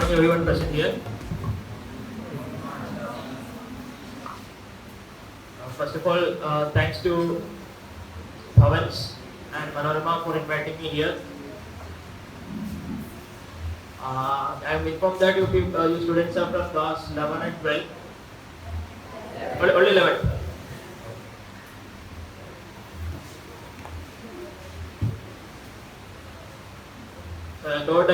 morning everyone present here. First of all, thanks to Bhavan and Manorama for inviting me here. I am informed that you students are from class 11 and 12. Only 11. I thought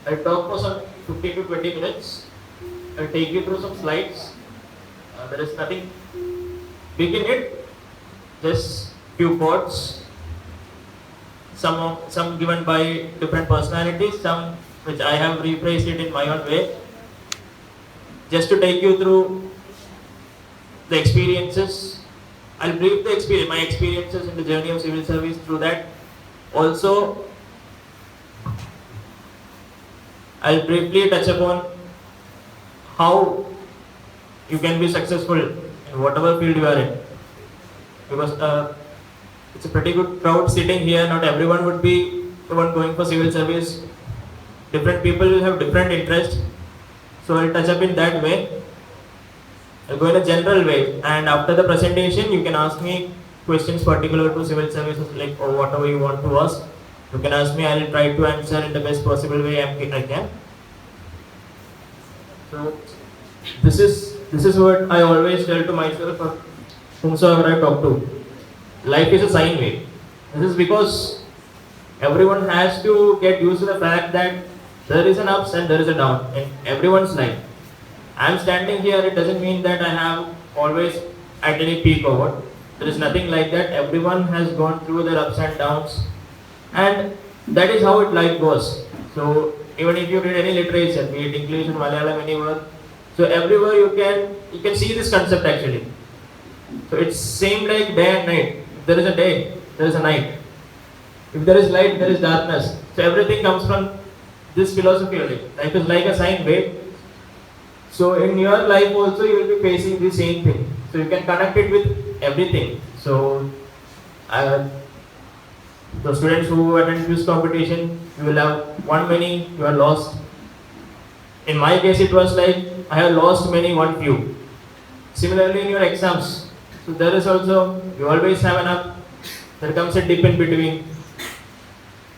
I'll talk for some 15 to 20 minutes. I'll take you through some slides. There is nothing big in it, just few quotes. Some given by different personalities, some which I have rephrased it in my own way. Just to take you through the experiences. I'll brief my experiences in the journey of civil service through that. Also, I'll briefly touch upon how you can be successful in whatever field you are in. Because it's a pretty good crowd sitting here. Not everyone would be the one going for civil service. Different people will have different interests. So I'll touch up in that way. I'll go in a general way, and after the presentation you can ask me questions particular to civil services, like or whatever you want to ask. You can ask me, I will try to answer in the best possible way I can. So this is what I always tell to myself or whomsoever I talk to. Life is a sine wave. This is because everyone has to get used to the fact that there is an ups and there is a down in everyone's life. I am standing here, it doesn't mean that I have always at any peak or what. There is nothing like that. Everyone has gone through their ups and downs, and that is how life goes. So even if you read any literature, be it English or Malayalam, anywhere, so everywhere you can see this concept actually. So it's same like day and night. If there is a day, there is a night. If there is light, there is darkness. So everything comes from this philosophy only. Life is like a sine wave. So in your life also you will be facing the same thing. So you can connect it with everything. So the students who attend this competition, you will have won many, you are lost. In my case it was like I have lost many, won few. Similarly in your exams, so there is also, you always have an up, there comes a dip in between.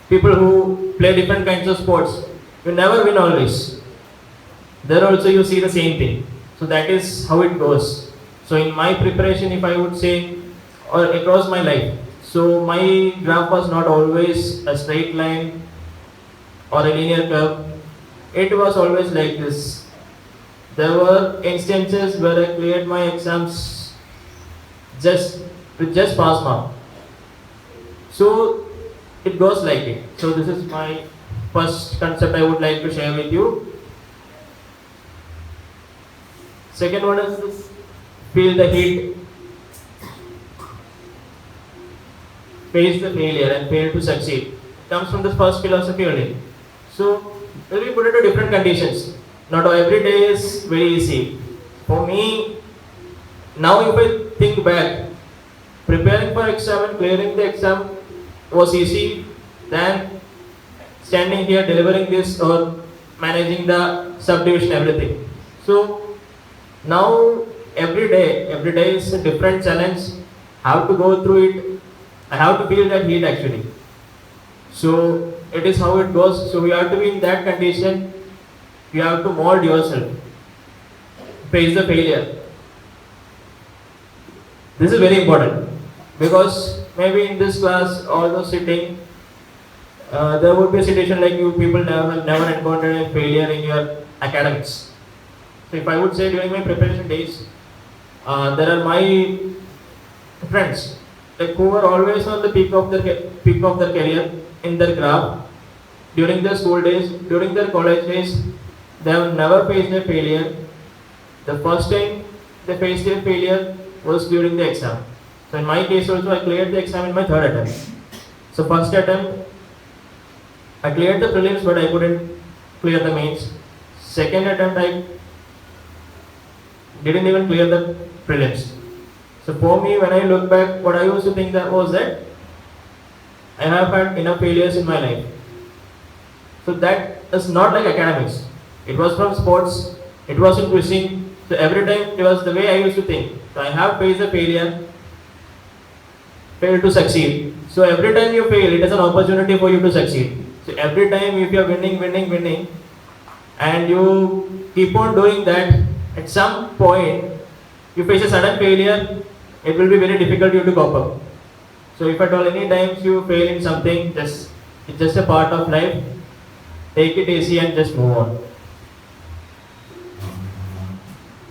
People who play different kinds of sports, you never win always. There also you see the same thing. So that is how it goes. So in my preparation, if I would say, or across my life, so my graph was not always a straight line or a linear curve. It was always like this. There were instances where I cleared my exams with just pass mark. So it goes like it. So this is my first concept I would like to share with you. Second one is this, feel the heat, face the failure and fail to succeed. It comes from the first philosophy only. So when we put it to different conditions, not every day is very easy. For me, now if I think back, preparing for exam and clearing the exam was easy than standing here delivering this or managing the subdivision, everything. So now every day is a different challenge. I have to go through it. I have to feel that heat actually. So it is how it goes. So we have to be in that condition. You have to mold yourself. Face the failure. This is very important because maybe in this class, although sitting, there would be a situation like you people never encountered a failure in your academics. So if I would say during my preparation days, there are my friends like who were always on the peak of their career in their graph during their school days, during their college days. They have never faced a failure. The first time they faced a failure was during the exam. So in my case also, I cleared the exam in my third attempt. So first attempt, I cleared the prelims, but I couldn't clear the mains. Second attempt, I didn't even clear the prelims. So for me, when I look back, what I used to think that was that I have had enough failures in my life. So that is not like academics. It was from sports, it was in quizzing. So every time it was the way I used to think. So I have faced a failure, fail to succeed. So every time you fail, it is an opportunity for you to succeed. So every time if you are winning, and you keep on doing that, at some point you face a sudden failure, it will be very difficult you to cope up. So if at all any times you fail in something, it's just a part of life. Take it easy and just move on.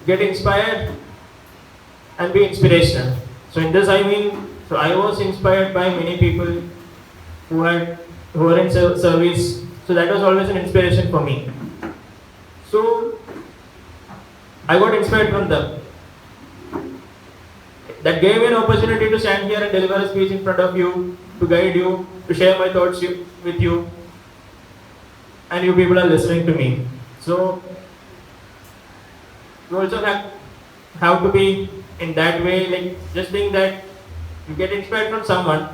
Get inspired and be inspirational. So in this I mean, so I was inspired by many people who are in service. So that was always an inspiration for me. So I got inspired from them. That gave me an opportunity to stand here and deliver a speech in front of you, to guide you, to share my thoughts with you, and you people are listening to me. So you also have to be in that way, like just think that you get inspired from someone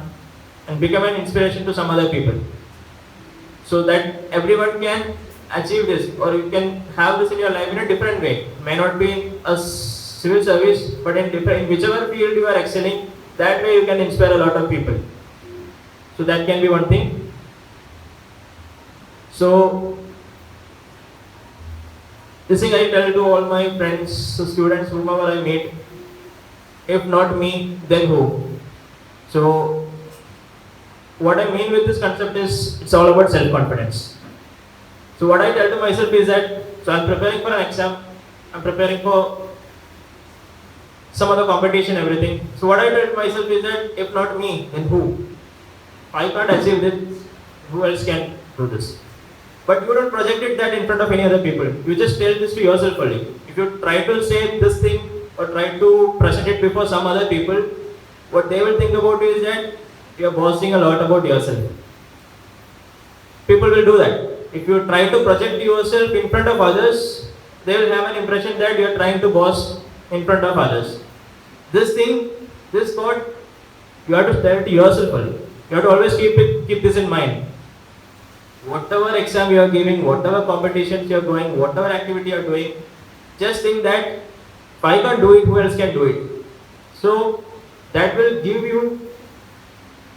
and become an inspiration to some other people, so that everyone can achieve this, or you can have this in your life in a different way. It may not be in a civil service, but in whichever field you are excelling, that way you can inspire a lot of people. So that can be one thing. So this thing I tell to all my friends, students, whomever I meet, if not me, then who? So what I mean with this concept is, it's all about self-confidence. So what I tell to myself is that, so I'm preparing for an exam, I'm preparing for some other competition, everything. So what I tell to myself is that, if not me, then who? I can't achieve this, who else can do this? But you don't project it that in front of any other people. You just tell this to yourself only. If you try to say this thing or try to present it before some other people, what they will think about you is that you are boasting a lot about yourself. People will do that. If you try to project yourself in front of others, they will have an impression that you are trying to boast in front of others. This thing, this thought, you have to tell to yourself only. You have to always keep this in mind. Whatever exam you are giving, whatever competitions you are going, whatever activity you are doing, just think that if I can't do it, who else can do it? So that will give you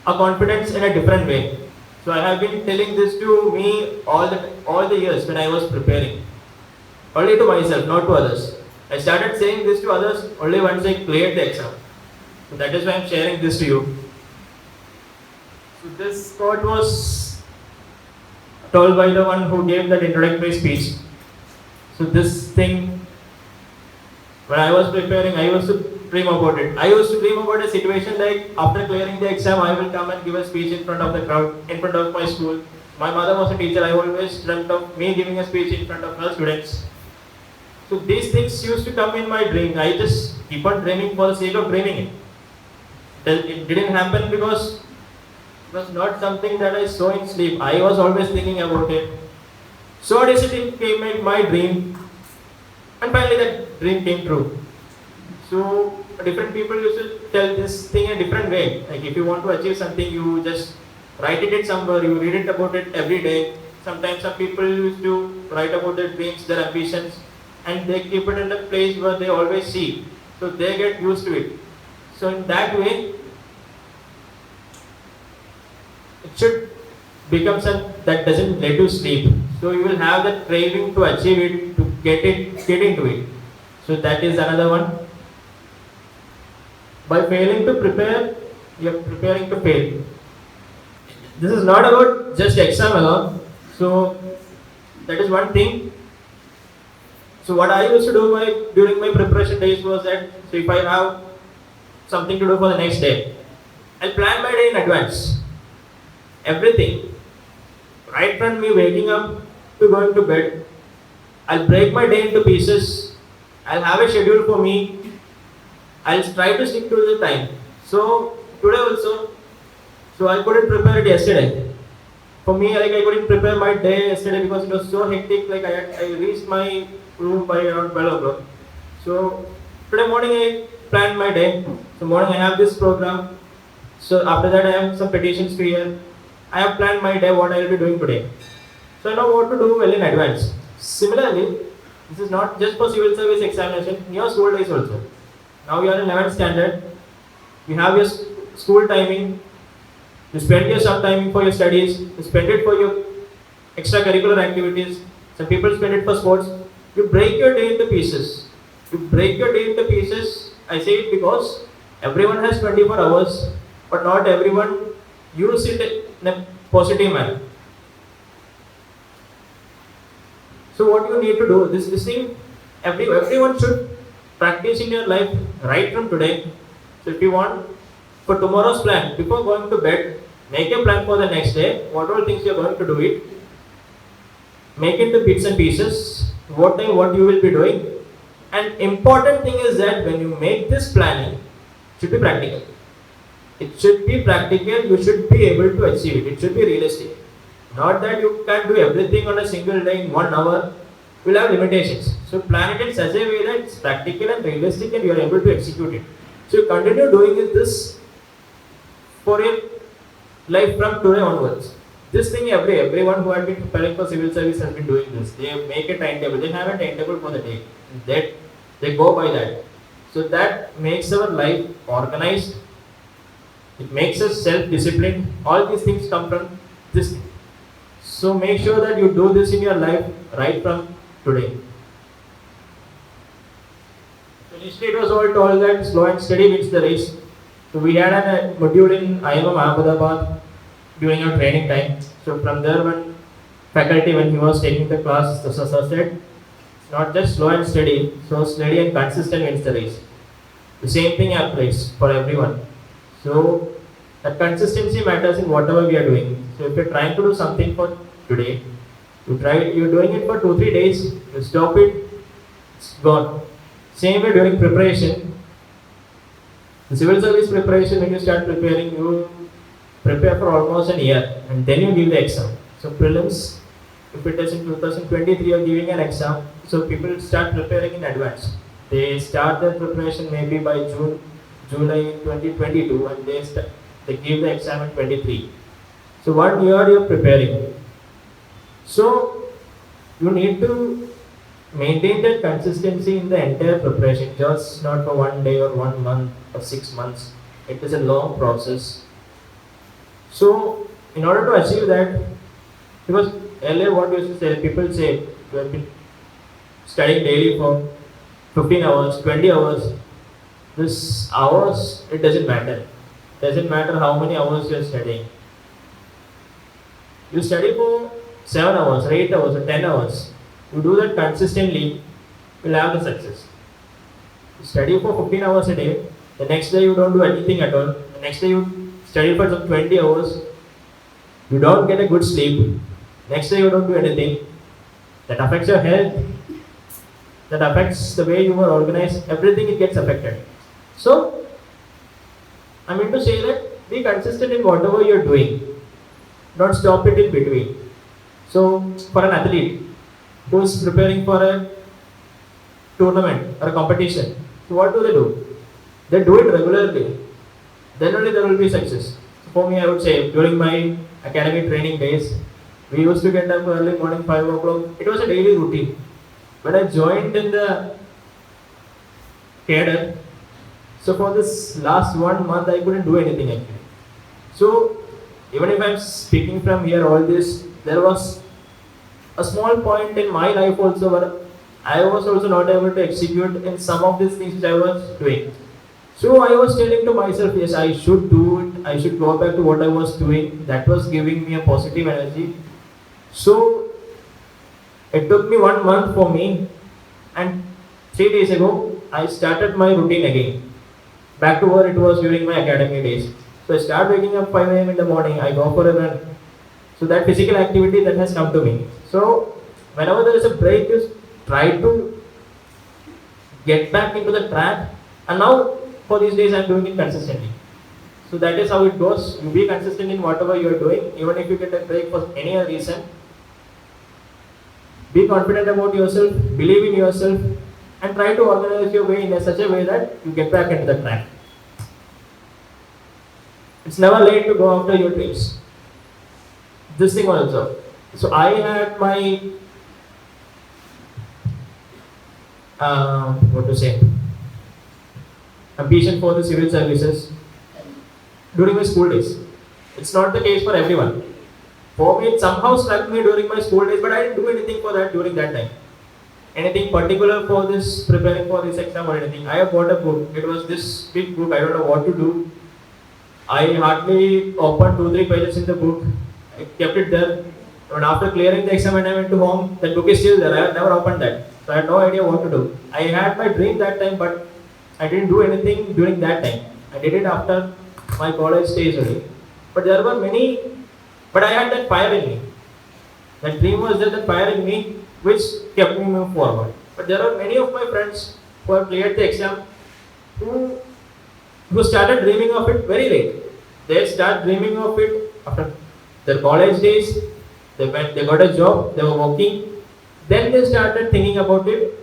a confidence in a different way. So I have been telling this to me all the years when I was preparing. Only to myself, not to others. I started saying this to others only once I cleared the exam. So that is why I am sharing this to you. So this quote was told by the one who gave that introductory speech. So this thing, when I was preparing, I used to dream about it. I used to dream about a situation like, after clearing the exam, I will come and give a speech in front of the crowd, in front of my school. My mother was a teacher. I always dreamt of me giving a speech in front of her students. So these things used to come in my dream. I just keep on dreaming for the sake of dreaming it. It didn't happen because it was not something that I saw in sleep. I was always thinking about it. So it came in my dream, and finally that dream came true. So different people used to tell this thing a different way. Like, if you want to achieve something, you just write it somewhere, you read it about it every day. Sometimes some people used to write about their dreams, their ambitions, and they keep it in a place where they always see. So they get used to it. So in that way, it should become something that doesn't let you sleep. So you will have that craving to achieve it, to get into it. So that is another one. By failing to prepare, you are preparing to fail. This is not about just exam alone. So that is one thing. So what I used to do during my preparation days was that, so if I have something to do for the next day, I'll plan my day in advance. Everything. Right from me waking up to going to bed, I'll break my day into pieces. I'll have a schedule for me. I'll try to stick to the time. So today also, so I couldn't prepare it yesterday. For me, like, I couldn't prepare my day yesterday because it was so hectic. Like, I reached my room by around 12 o'clock. So today morning I planned my day. So morning I have this program. So after that I have some petitions to hear. I have planned my day, what I will be doing today. So I know what to do well in advance. Similarly, this is not just for civil service examination, in your school days also. Now you are in 11th standard, you have your school timing, you spend your some time for your studies, you spend it for your extracurricular activities, some people spend it for sports. You break your day into pieces. You break your day into pieces, I say it because everyone has 24 hours, but not everyone use it in a positive manner. So what you need to do, this thing, everyone should practice in your life right from today. So if you want, for tomorrow's plan, before going to bed, make a plan for the next day, what all things you are going to do it, make it to bits and pieces, what you will be doing. And important thing is that when you make this planning, it should be practical. It should be practical, you should be able to achieve it. It should be realistic. Not that you can do everything on a single day in 1 hour. You will have limitations. So plan it in such a way that it's practical and realistic and you are able to execute it. So you continue doing this for your life from today onwards. This thing everyone who had been preparing for civil service has been doing this. They make a timetable. They have a timetable for the day. They go by that. So that makes our life organized. It makes us self-disciplined. All these things come from this thing. So make sure that you do this in your life right from today. So initially it was all told that slow and steady wins the race. So we had a module in IIM Ahmedabad during our training time. So from there, when faculty, when he was taking the class, the sir said, it's not just slow and steady, so steady and consistent wins the race. The same thing applies for everyone. So that consistency matters in whatever we are doing. So if you're trying to do something for today, you're doing it for 2-3 days, you stop it, it's gone. Same way during preparation. The civil service preparation, when you start preparing, you prepare for almost a year and then you give the exam. So prelims, if it is in 2023 you are giving an exam, so people start preparing in advance. They start their preparation maybe by July 2022 and they give the exam in 23. So 1 year you are preparing. So you need to maintain that consistency in the entire preparation, just not for 1 day or 1 month or 6 months. It is a long process. So in order to achieve that, because earlier what used to say, people say you have been studying daily for 15 hours, 20 hours. This hours, it doesn't matter. It doesn't matter how many hours you are studying. You study for 7 hours, or 8 hours, or 10 hours. You do that consistently, you will have the success. You study for 15 hours a day, the next day you don't do anything at all. The next day you study for some 20 hours, you don't get a good sleep. Next day you don't do anything. That affects your health. That affects the way you are organized. Everything it gets affected. So, I mean to say that be consistent in whatever you are doing. Don't stop it in between. So, for an athlete who is preparing for a tournament or a competition, so what do? They do it regularly. Then only there will be success. So for me, I would say during my academic training days, we used to get up early morning 5 o'clock. It was a daily routine. When I joined in the cadre, so for this last 1 month, I couldn't do anything actually. So even if I'm speaking from here, all this, there was a small point in my life also where I was also not able to execute in some of these things which I was doing. So I was telling to myself, yes, I should do it. I should go back to what I was doing. That was giving me a positive energy. So it took me 1 month for me, and 3 days ago I started my routine again. Back to where it was during my academic days. So I start waking up 5 a.m. in the morning. I go for a run. So that physical activity that has come to me. So whenever there is a break, you try to get back into the track. And now for these days I am doing it consistently. So that is how it goes. You be consistent in whatever you are doing, even if you get a break for any other reason. Be confident about yourself, believe in yourself, and try to organize your way in such a way that you get back into the track. It's never late to go after your dreams. This thing also. So I had my what to say ambition for the civil services during my school days. It's not the case for everyone. For me, it somehow struck me during my school days, but I didn't do anything for that during that time. Anything particular for this, preparing for this exam or anything. I have bought a book. It was this big book. I don't know what to do. I hardly opened 2-3 pages in the book. I kept it there. And after clearing the exam and I went to home, that book is still there. I have never opened that. So I had no idea what to do. I had my dream that time, but I didn't do anything during that time. I did it after my college days only. But there were many, but I had that fire in me. That dream was there, that fire in me, which kept me moving forward. But there are many of my friends who have cleared the exam who started dreaming of it very late. They start dreaming of it after their college days. They got a job, they were working. Then they started thinking about it.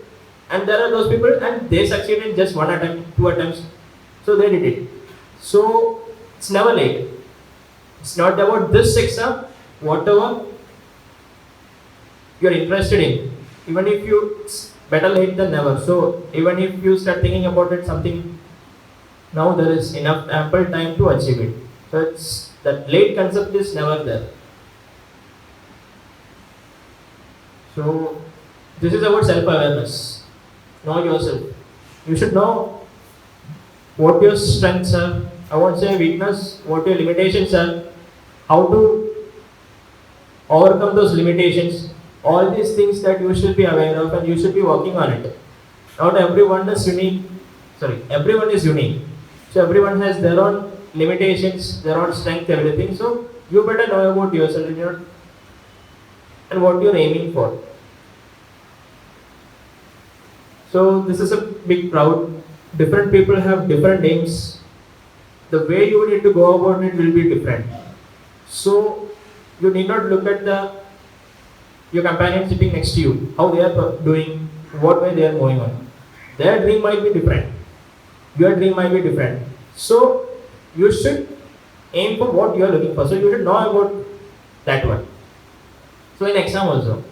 And there are those people, and they succeeded in just one attempt, 2 attempts. So they did it. So it's never late. It's not about this exam, whatever you're interested in. Even if it's better late than never. So even if you start thinking about it, something, now there is enough ample time to achieve it. So it's that late concept is never there. So this is about self-awareness. Know yourself. You should know what your strengths are. I won't say weakness, what your limitations are, how to overcome those limitations. All these things that you should be aware of and you should be working on it. Not everyone is unique. Everyone is unique. So everyone has their own limitations, their own strength, everything. So you better know about yourself and what you're aiming for. So this is a big crowd. Different people have different aims. The way you need to go about it will be different. So you need not look at your companion sitting next to you, how they are doing, what way they are moving on. Their dream might be different. Your dream might be different. So you should aim for what you are looking for. So you should know about that one. So in exam also,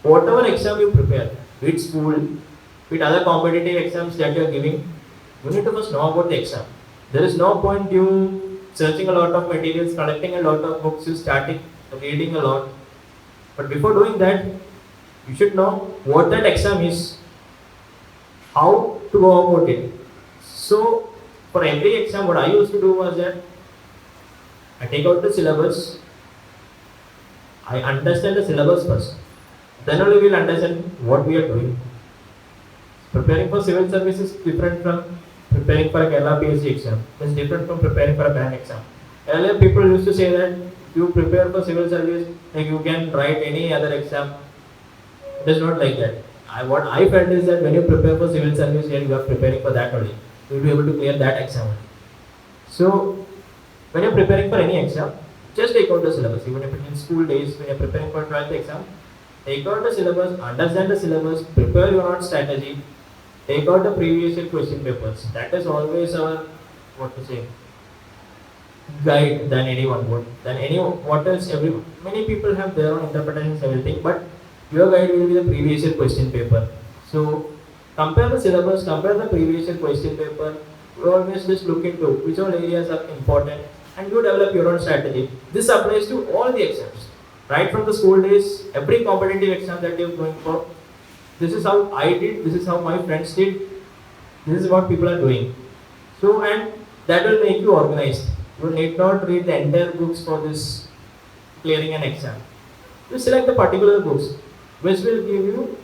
whatever exam you prepare, with school, with other competitive exams that you are giving, you need to first know about the exam. There is no point you searching a lot of materials, collecting a lot of books, you starting reading a lot. But before doing that, you should know what that exam is, how to go about it. So for every exam, what I used to do was that I take out the syllabus, I understand the syllabus first. Then only we will understand what we are doing. Preparing for civil service is different from preparing for a Kerala PhD exam. It's different from preparing for a bank exam. Earlier people used to say that you prepare for civil service, like you can write any other exam. It is not like that. What I felt is that when you prepare for civil service, you are preparing for that only. You will be able to clear that exam only. So when you are preparing for any exam, just take out the syllabus. Even if it's in school days, when you are preparing for 12th exam, take out the syllabus, understand the syllabus, prepare your own strategy, take out the previous year question papers. That is always our, guide than anyone would. Many people have their own interpretations, everything, but your guide will be the previous year question paper. So compare the syllabus, compare the previous year question paper. You always just look into which all areas are important and you develop your own strategy. This applies to all the exams. Right from the school days, every competitive exam that you're going for, this is how I did, this is how my friends did, this is what people are doing. So, and that will make you organized. You need not read the entire books for this clearing an exam. You select the particular books which will give you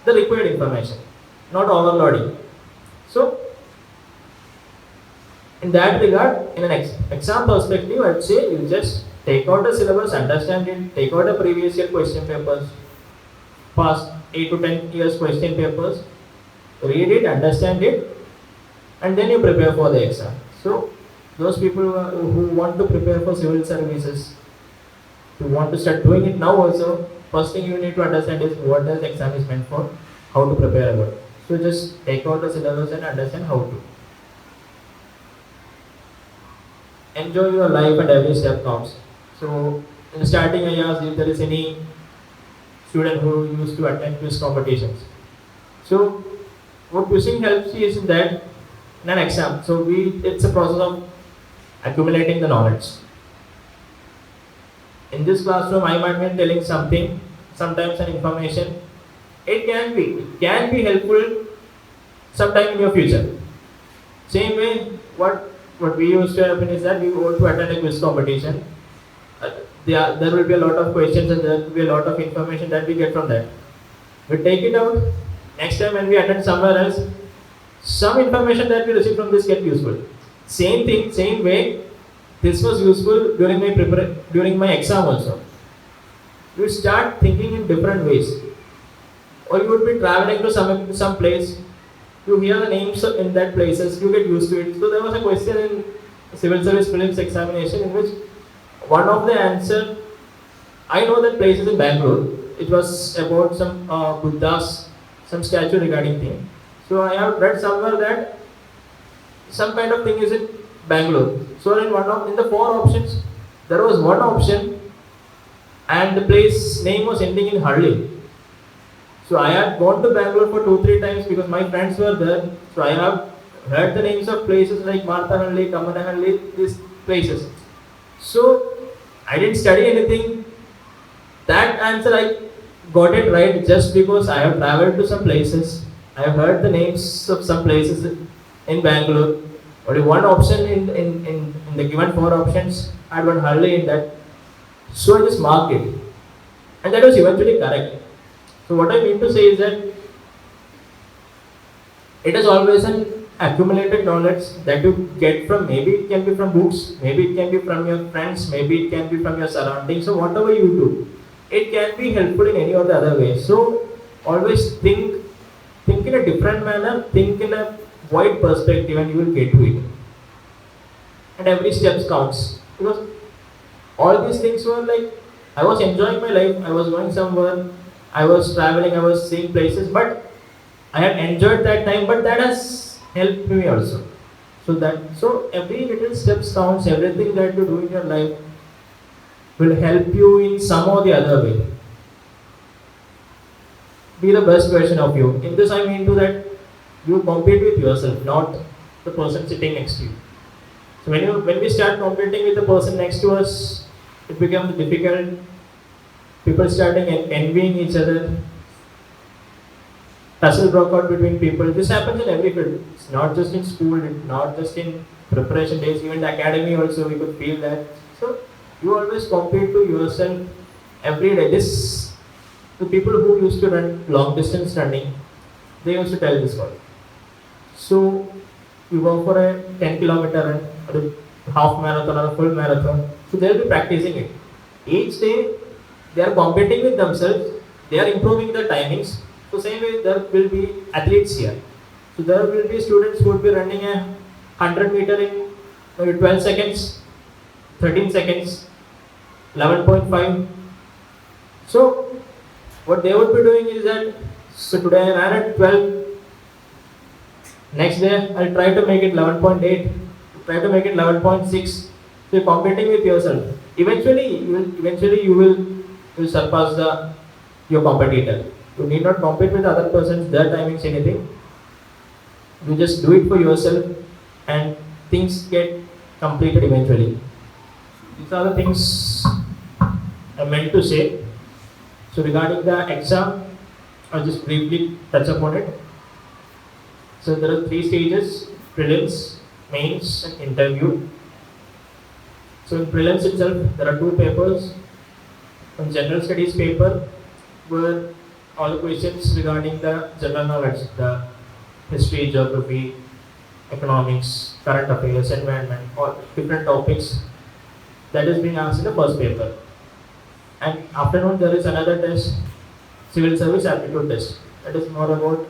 the required information, not overloading. So, in that regard, in an exam perspective, I'd say you just take out the syllabus, understand it, take out the previous year question papers, past 8 to 10 years question papers, read it, understand it, and then you prepare for the exam. So, those people who want to prepare for civil services, who want to start doing it now also, first thing you need to understand is what the exam is meant for, how to prepare about it. So, just take out the syllabus and understand how to. Enjoy your life and every step counts. So In the starting, I asked if there is any student who used to attend quiz competitions. So, what quizzing helps you is in that in an exam. So, it's a process of accumulating the knowledge. In this classroom, I might be telling something, sometimes an information. It can be helpful sometime in your future. Same way, what we used to happen is that we go to attend a quiz competition. There will be a lot of questions and there will be a lot of information that we get from that. We take it out. Next time when we attend somewhere else, some information that we receive from this get useful. Same thing, same way. This was useful during my exam also. You start thinking in different ways. Or you would be traveling to some place. You hear the names in that places. You get used to it. So there was a question in civil service prelims examination in which one of the answer, I know that place is in Bangalore. It was about some Buddhas, some statue regarding thing. So I have read somewhere that some kind of thing is in Bangalore. So in the four options, there was one option, and the place name was ending in Hurley. So I had gone to Bangalore for 2-3 times because my friends were there. So I have heard the names of places like Marthahalli, Kamanahalli, these places. So I didn't study anything. That answer I got it right just because I have traveled to some places. I have heard the names of some places in Bangalore. Only one option in the given four options, I had one Hurley in that. So I just marked it. And that was eventually correct. So what I mean to say is that it is always an accumulated knowledge that you get from, maybe it can be from books, maybe it can be from your friends, maybe it can be from your surroundings. So whatever you do, it can be helpful in any or the other way. So always think in a different manner, think in a wide perspective, and you will get to it. And every step counts. Because all these things were like, I was enjoying my life, I was going somewhere, I was traveling, I was seeing places, but I had enjoyed that time, but that has helped me also. So every little steps counts, everything that you do in your life will help you in some or the other way. Be the best version of you. In this I mean to that you compete with yourself, not the person sitting next to you. So when we start competing with the person next to us, it becomes difficult. People starting envying each other. Tussle broke out between people. This happens in every field. It's not just in school, it's not just in preparation days, even the academy also we could feel that. So you always compete to yourself every day. The people who used to run long distance running, they used to tell this one. So you go for a 10-kilometer run, or a half marathon or a full marathon. So they'll be practicing it. Each day they are competing with themselves, they are improving their timings. So same way there will be athletes here. So there will be students who will be running a 100 meter in maybe 12 seconds, 13 seconds, 11.5. So what they would be doing is that, so today I ran at 12, next day I'll try to make it 11.8, try to make it 11.6. So you're competing with yourself. Eventually you will surpass your competitor. You need not compete with other persons, their timings, anything. You just do it for yourself and things get completed eventually. These are the things I meant to say. So regarding the exam, I'll just briefly touch upon it. So there are 3 stages: prelims, mains and interview. So in prelims itself, there are 2 papers. One general studies paper where all the questions regarding the general knowledge, the history, geography, economics, current affairs, environment, all different topics, that is being asked in the first paper. And afternoon there is another test, civil service aptitude test. That is more about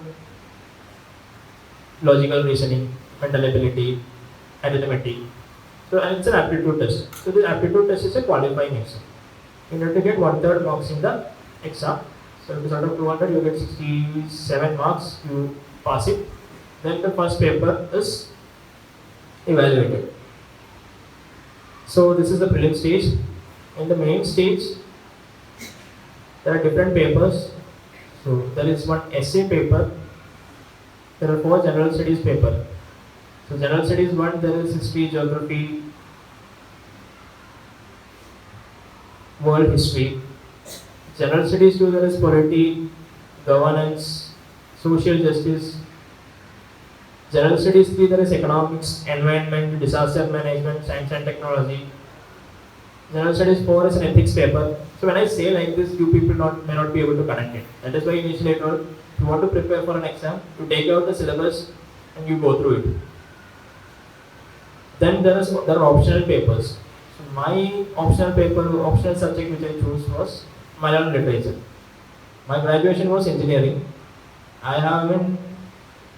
logical reasoning, mental ability, arithmetic. So and it's an aptitude test. So the aptitude test is a qualifying exam. You need to get 1/3 marks in the exam. So if it's out of 200, you get 67 marks, you pass it. Then the first paper is evaluated. So this is the prelim stage. In the main stage, there are different papers. So there is one essay paper. There are 4 general studies paper. So general studies 1, there is history, geography, world history. General studies 2, there is polity, governance, social justice. General studies 3, there is economics, environment, disaster management, science and technology. General studies 4 is an ethics paper. So when I say like this, you people may not be able to connect it. That is why initially I told, if you want to prepare for an exam, you take out the syllabus and you go through it. Then there are optional papers. So my optional subject which I chose was Malayalam literature. My graduation was engineering. I haven't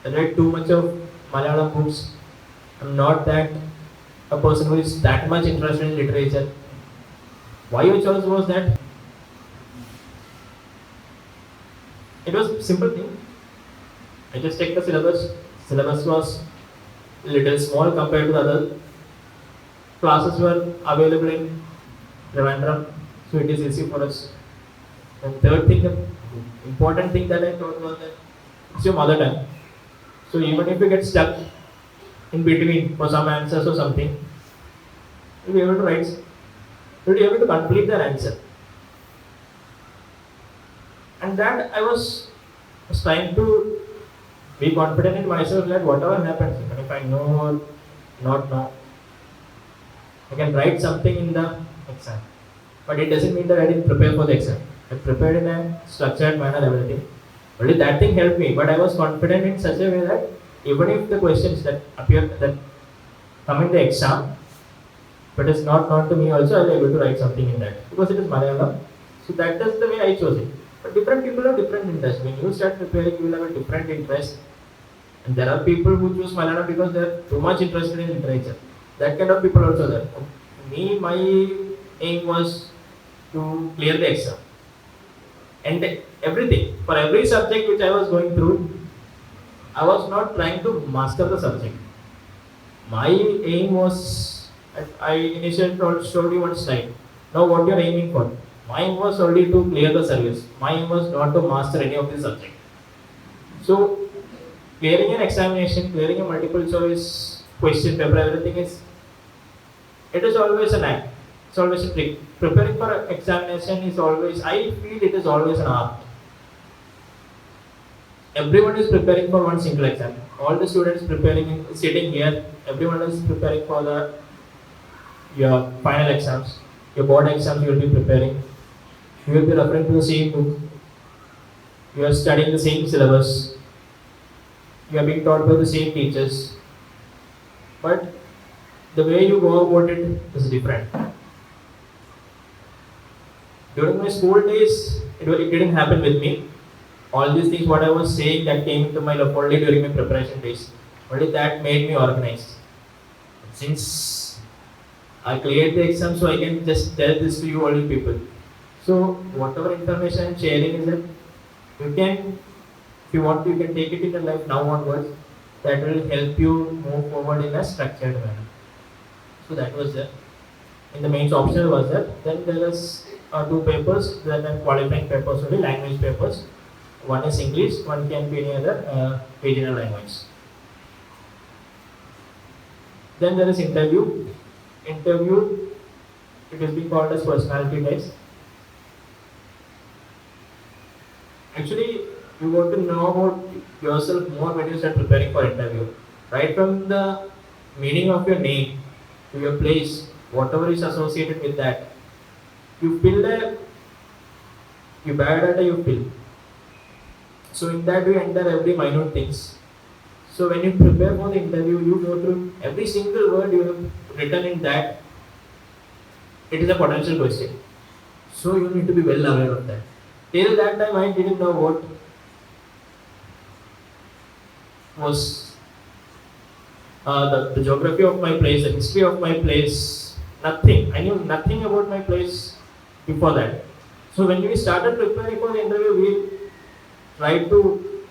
read too much of Malayalam books. I'm not that a person who is that much interested in literature. Why I chose was that it was a simple thing. I just checked the syllabus. Syllabus was little small compared to the other classes were available in Trivandrum, so it is easy for us. And third thing, the important thing that I thought was that it's your mother tongue. So even if you get stuck in between for some answers or something, you'll be able to write, you'll be able to complete the answer. And that I was trying to be confident in myself that whatever happens, even if I know or not know, I can write something in the exam. But it doesn't mean that I didn't prepare for the exam. I prepared in a structured manner, everything. Only that thing helped me, but I was confident in such a way that even if the questions that appear that come in the exam, but it's not known to me also, I'll be able to write something in that. Because it is Malayalam. So that is the way I chose it. But different people have different interests. When you start preparing, you will have a different interest. And there are people who choose Malayalam because they are too much interested in literature. That kind of people also there. Me, my aim was to clear the exam. And everything, for every subject which I was going through, I was not trying to master the subject. My aim was, I initially showed you one slide. Now what you are aiming for? My aim was only to clear the service. My aim was not to master any of the subject. So, clearing an examination, clearing a multiple choice question paper, everything it is always an act. It's always a trick. Preparing for an examination is always, I feel it is always an art. Everyone is preparing for one single exam. All the students sitting here, everyone is preparing for your final exams. Your board exams you will be preparing. You will be referring to the same book. You are studying the same syllabus. You are being taught by the same teachers. But the way you go about it is different. During my school days, it didn't happen with me. All these things, what I was saying, that came into my life only during my preparation days. Only that made me organized. Since I cleared the exam, so I can just tell this to you all people. So whatever information I am sharing is that you can, if you want to, you can take it in your life now onwards. That will help you move forward in a structured manner. So that was there. In the mains optional was there. Then there is 2 papers, then qualifying papers only, language papers. One is English, one can be any other regional language. Then there is interview. Interview, it is being called as personality test. Actually, you want to know about yourself more when you start preparing for interview. Right from the meaning of your name to your place, whatever is associated with that, you fill your biodata you fill. So in that you enter every minute things. So when you prepare for the interview, you go through every single word you have written in that. It is a potential question. So you need to be well aware of that. Till that time I didn't know what was the geography of my place, the history of my place, nothing. I knew nothing about my place before that. So when we started preparing for the interview, we tried to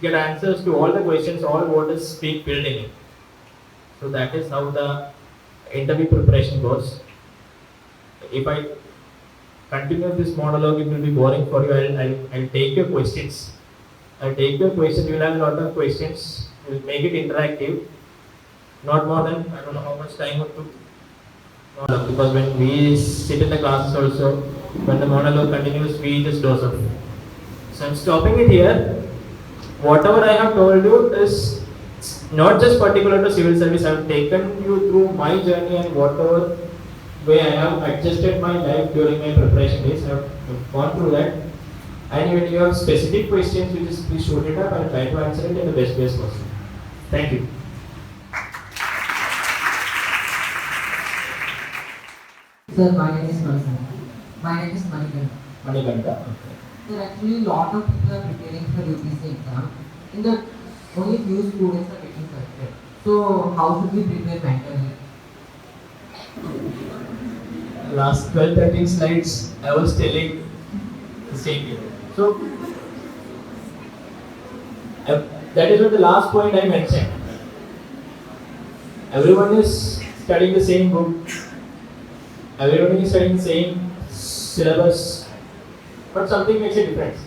get answers to all the questions, all what is being filled in it. So that is how the interview preparation goes. If I continue this monologue, it will be boring for you. I'll take your questions. I'll take your questions. You'll have a lot of questions. We'll make it interactive. Not more than, I don't know how much time it took. Because when we sit in the classes also, when the monologue continues, we just doze off. So I'm stopping it here. Whatever I have told you is not just particular to civil service. I have taken you through my journey and whatever way I have adjusted my life during my preparation days. I have gone through that. And when you have specific questions, you just please shoot it up and try to answer it in the best way possible. Thank you. Sir, my name is Manikanta. Manikanta. Sir, actually, lot of people are preparing for UPSC exam. In that, only few students are getting selected. So, how should we prepare mentally? Last 12-13 slides, I was telling the same thing. So, that is what the last point I mentioned. Everyone is studying the same book. Everyone is studying the same syllabus. But something makes a difference.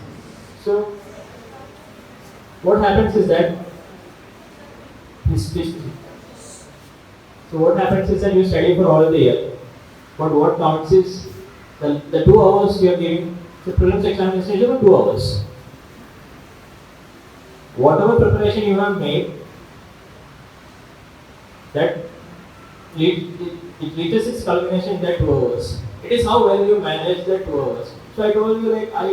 So, what happens is that what happens is that you study for all the year. But what counts is the 2 hours you are giving. The prelims examination is about 2 hours. Whatever preparation you have made, that it reaches its culmination in that 2 hours. It is how well you manage that 2 hours. So I told you, like, I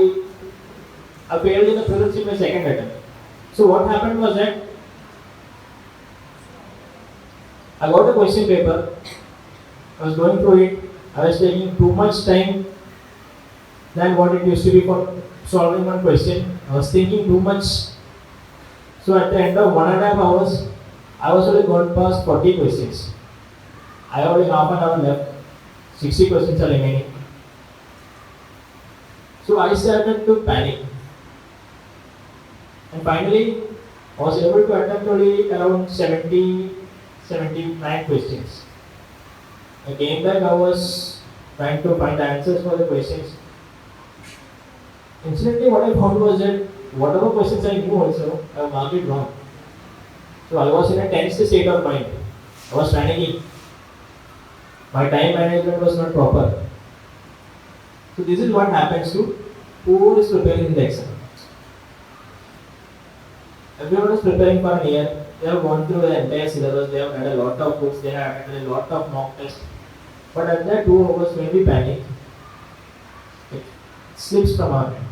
failed in the prelims in my second attempt. So what happened was that I got a question paper. I was going through it. I was taking too much time than what it used to be for solving one question. I was thinking too much. So at the end of 1.5 hours, I was only gone past 40 questions. I only half an hour left. 60 questions are remaining. So I started to panic. And finally, I was able to attempt only around 79 questions. I came back, I was trying to find answers for the questions. Incidentally, what I found was that whatever questions I knew also, I marked it wrong. So I was in a tense state of mind. I was panicking. My time management was not proper. So this is what happens to who is preparing the exam. Everyone is preparing for a year. They have gone through the entire syllabus. They have read a lot of books. They have read a lot of mock tests. But at that 2 hours, when we panic, it slips from our hand.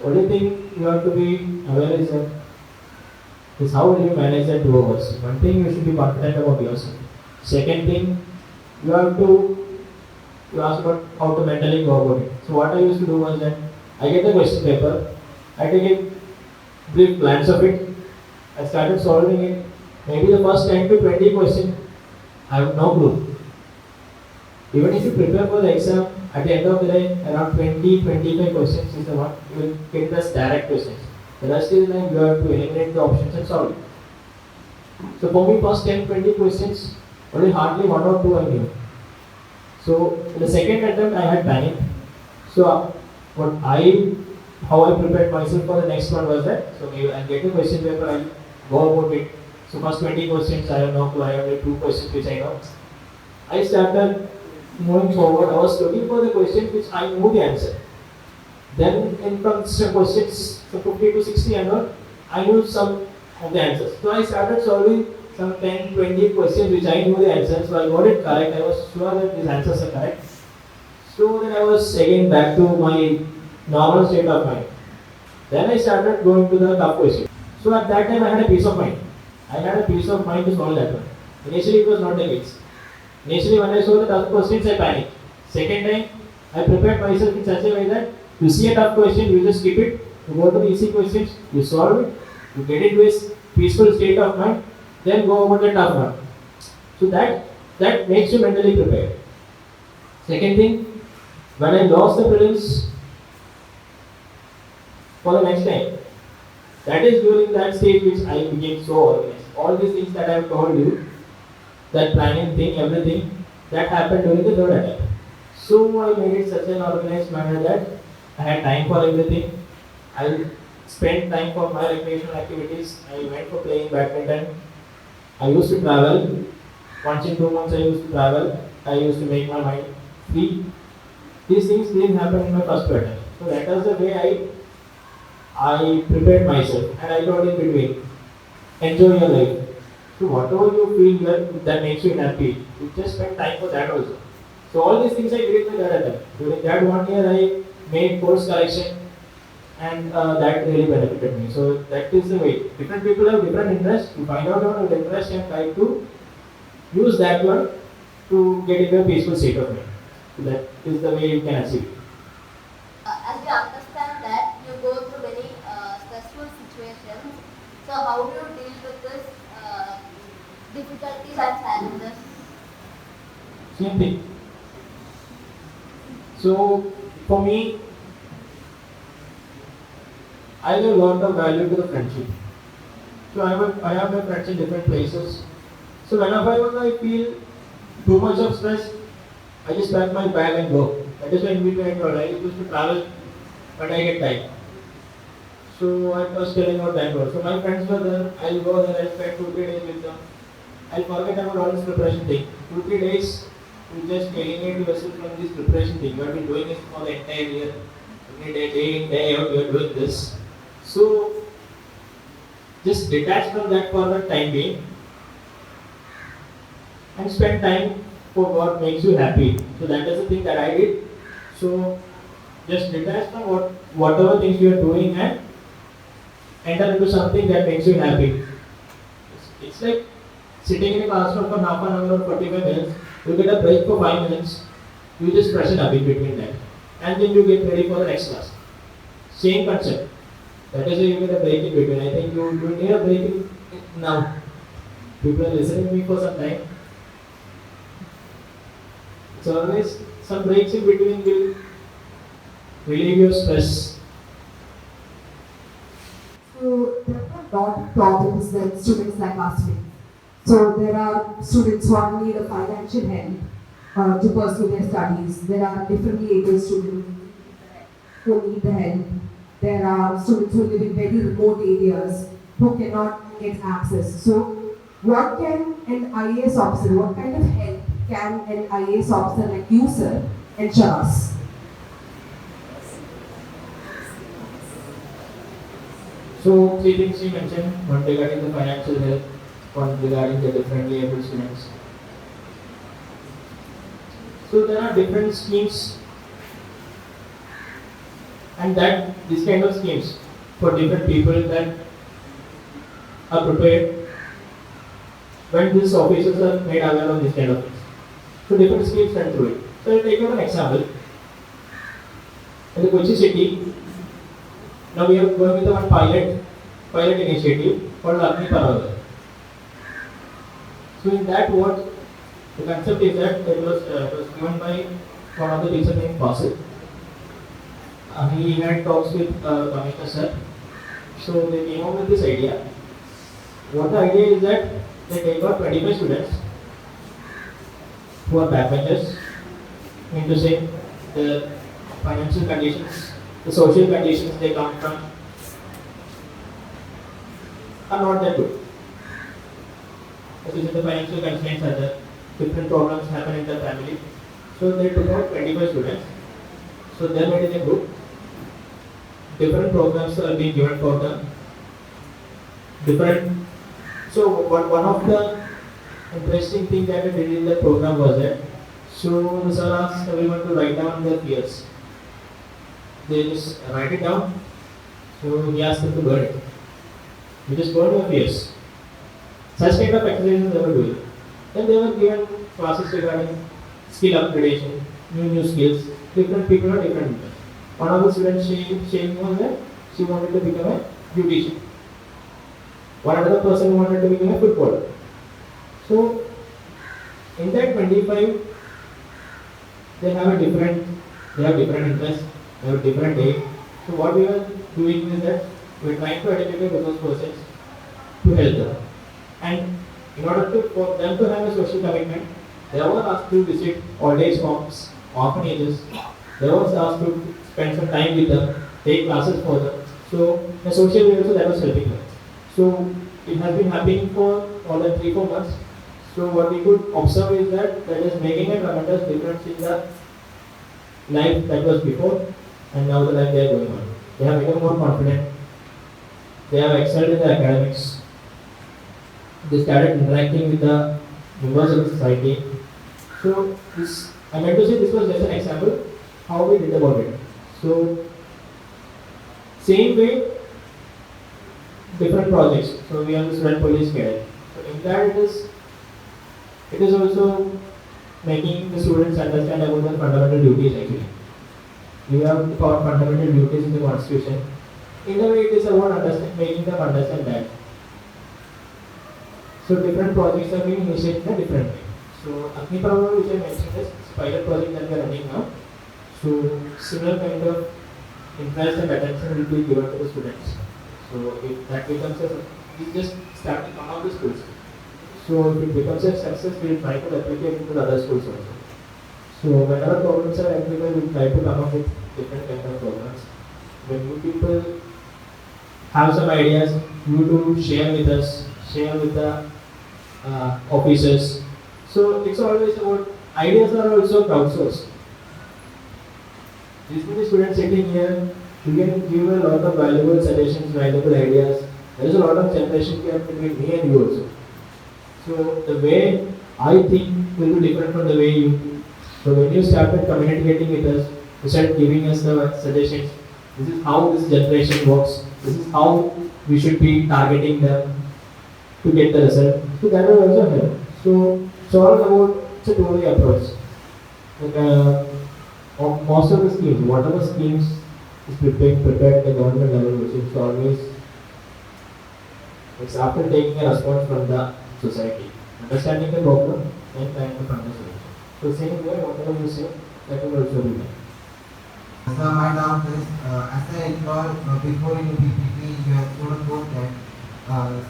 Only thing you have to be aware is how will you manage that 2 hours. One thing, you should be confident about yourself. Second thing, you ask about how to mentally go about it. So what I used to do was that I get the question paper, I take a brief glance of it, I started solving it. Maybe the first 10 to 20 questions, I have no clue. Even if you prepare for the exam, at the end of the day, around 20-25 questions is the one you will get as direct questions. The rest is like you have to eliminate the options and solve it. So for me, first 10-20 questions, only hardly 1 or 2 I knew. So in the second attempt, I had panic. So how I prepared myself for the next one was that, so I'll get a question paper, I'll go about it. So first 20 questions, I have no clue, I have only 2 questions which I know. I started moving forward, I was looking for the questions which I knew the answer. Then from questions from 50 to 60 and all, I knew some of the answers. So I started solving some 10-20 questions which I knew the answers. So I got it correct, I was sure that these answers are correct. So then I was again back to my normal state of mind. Then I started going to the tough question. So at that time I had a peace of mind. I had a peace of mind to solve that one. Initially it was not the case. Initially when I saw the tough questions I panicked. Second time I prepared myself in such a way that you see a tough question, you just skip it, you go to the easy questions, you solve it, you get into a peaceful state of mind, then go over the tough one. So that makes you mentally prepared. Second thing, when I lost the prelims for the next time, that is during that stage which I became so organized. All these things that I have told you, that planning thing, everything, that happened during the third attempt. So I made it such an organized manner that I had time for everything. I spent time for my recreational activities. I went for playing badminton. I used to travel. Once in 2 months I used to travel. I used to make my mind free. These things didn't happen in my first quarter. So that was the way I prepared myself and I told in between, enjoy your life. So whatever you feel that makes you happy, you just spend time for that also. So all these things I did with that time. During that 1 year I made course correction and that really benefited me. So that is the way. Different people have different interests. You find out your interest and try to use that one to get into a peaceful state of mind. So that is the way you can achieve it. As we understand that you go through very stressful situations, so how do you deal with this difficulties and challenges? Same thing. So for me, I give a lot of value to the friendship. So I have my friends in different places. So whenever I feel too much of stress, I just pack my bag and go. That is why in between I used to travel when I get time. So I was telling about that work. So my friends were there, I'll go there, I'll spend 2-3 days with them. I'll forget about all this preparation thing. 2-3 days, you just alienate yourself from this preparation thing. You have been doing it for the entire year. Every day in, day out, you are doing this. So just detach from that for the time being and spend time for what makes you happy. So that is the thing that I did. So just detach from whatever things you are doing and enter into something that makes you happy. It's like sitting in a classroom for half an hour or 45 minutes, you get a break for 5 minutes, you just freshen up in between that. And then you get ready for the next class. Same concept. That is why you get a break in between. I think you need a break now. People are listening to me for some time. So always some breaks in between will relieve your stress. So there are a lot of problems that students like us face. So there are students who need a financial help to pursue their studies. There are differently able students who need the help. There are students who live in very remote areas who cannot get access. So what can an IAS officer, what kind of help can an IAS officer like you, sir, ensure us? So 3 things you mentioned, one regarding the financial help, one regarding the differently able students. So there are different schemes and that this kind of schemes for different people that are prepared when these officers are made aware of this kind of things. So different schemes run through it. So I'll take you an example. In the Kochi city, now we are going with one pilot initiative called Agni Parvaga. So in that what the concept is that it was given by one of the teacher named Basil. He had talks with Commissioner sir. So they came up with this idea. What the idea is that they take out 25 students who are backbenchers, mean to say the financial conditions, the social conditions they come from are not that good. As you said, the financial constraints are there, different problems happen in the family. So they took out 25 students. So they made in a group. Different programs are being given for them. So one of the interesting thing that they did in the program was that, so the sir asked everyone to write down their fears. They just write it down. So he asked them to burn it. You just burn your fears. Such kind of exercises they were doing. Then they were given classes regarding skill upgradation, new skills. Different people are different. One of the students she was that she wanted to become a beautician. One other person wanted to become a footballer. So in that 25, they have different interests, they have different age. So what we are doing is that we are trying to identify those persons to help them. And in order for them to have a social commitment, they were asked to visit old age homes orphanages, they was asked to spend some time with them, take classes for them. So the social media also that was helping them. So it has been happening for more than 3-4 months. So what we could observe is that is making a tremendous difference in the life that was before and now the life they are going on. They have become more confident. They have excelled in the academics. They started interacting with the members of the society. So this, I meant to say this was just an example how we did about it. So same way, different projects. So we have this student police cadet. So in that it is also making the students understand about their fundamental duties actually. We have got fundamental duties in the constitution. In a way it is about making them understand that. So different projects are being initiated in a different way. So Agni Prabhu, which I mentioned, is pilot project that we are running now. So similar kind of interest and attention will be given to the students. So if that becomes we just start in one of the schools. So if it becomes a success, we will try to replicate it to the other schools also. So whenever problems are applicable, we will try to come up with different kind of programs. When you people have some ideas, you do share with us, share with the officers. So it's always about ideas are also crowdsourced. These are the students sitting here, you can give a lot of valuable suggestions, valuable ideas. There is a lot of generation gap between me and you also. So the way I think will be different from the way you think. So when you started communicating with us, you started giving us the suggestions. This is how this generation works. This is how we should be targeting them to get the result. So that will also help. So it's all about it's a two-way approach. Like, most of the schemes, whatever schemes is prepared at the government level, which is always it's after taking a response from the society, understanding the problem and trying to find a solution. So same way, whatever you say, that will also be done. So my doubt is, as I recall, before in the PPT, you have told about that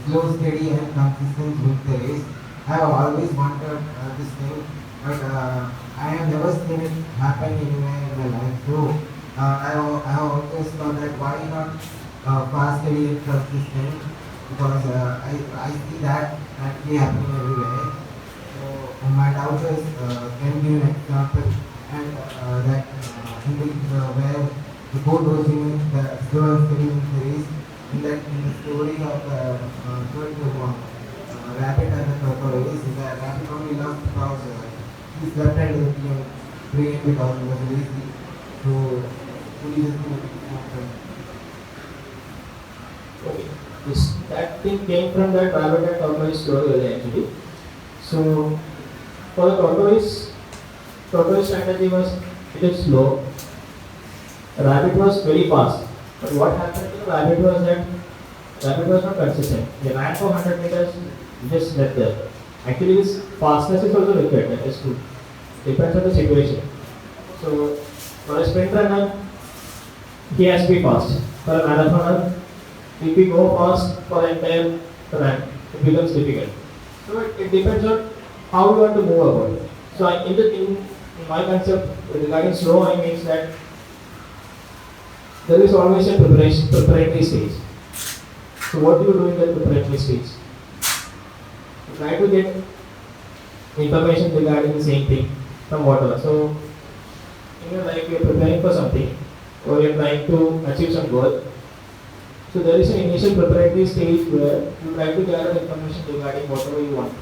slow, steady and consistent with the race. I have always wanted this thing, but I have never seen it happen anywhere in my life. So I have always thought that why not fast, steady and consistent, because I see that actually happening everywhere. So my doubt is, can you give an example and that in the, where the boat was in the slow and steady in the race, in the story of the rabbit and the tortoise, the rabbit only lost because his left hand is brain because he was lazy. So could you just do it? Okay. That thing came from that rabbit and tortoise story actually. So for the tortoise strategy was it is slow. Rabbit was very fast. But what happened to the rabbit was that rabbit was not consistent. They ran for 100 meters, just left there. Actually, this fastness is also required. That is true. Depends on the situation. So for a sprint runner, he has to be fast. For a marathoner, if we go fast for the entire run, it becomes difficult. So it depends on how you want to move about it. So in my concept regarding slow, I means that there is always a preparatory stage. So what do you do in the preparatory stage? You try to get information regarding the same thing from whatever. So in your life you are preparing for something or you are trying to achieve some goal. So there is an initial preparatory stage where you try to gather information regarding whatever you want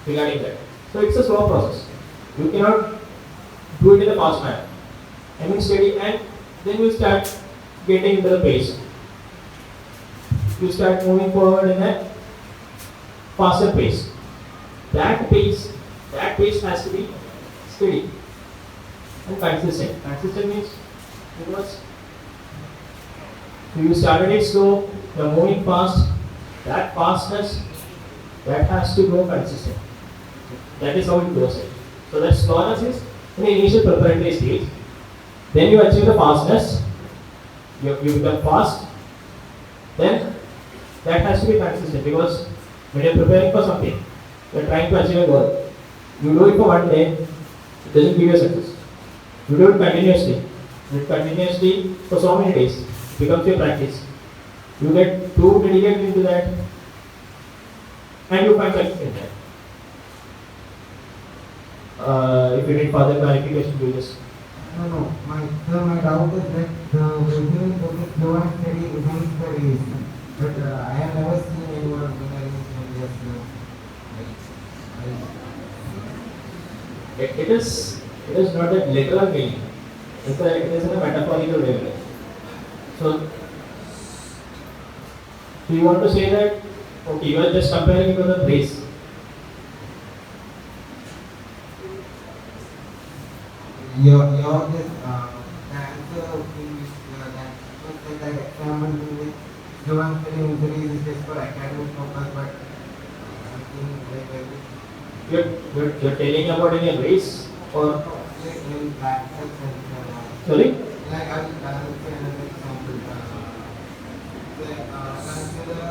regarding that. So it's a slow process. You cannot do it in a fast manner. I mean steady, and then you start getting into the pace. You start moving forward in a faster pace. That pace has to be steady and consistent. Consistent means because you started it slow, you are moving fast. That fastness that has to go consistent. That is how it goes. So that slowness is in the initial preparatory stage. Then you achieve the fastness. You become fast. Then that has to be consistent because when you are preparing for something, you are trying to achieve a goal. You do it for one day, it doesn't give you a success. You do it continuously. Do it continuously for so many days. It becomes your practice. You get too dedicated into that and you find success in that. If you need further clarification, you just. No. My doubt is that the original book is slow and steady wins the race. But I have never seen anyone win a race when they are slow. It is not that literal meaning. It is in a metaphorical way. So you want to say that okay, you are just comparing it with a race. Your this the answer in which that example in which slow and steady injuries is just for academic purpose, but I think You're telling about in a race or in practice sorry? like I will say another example. Consider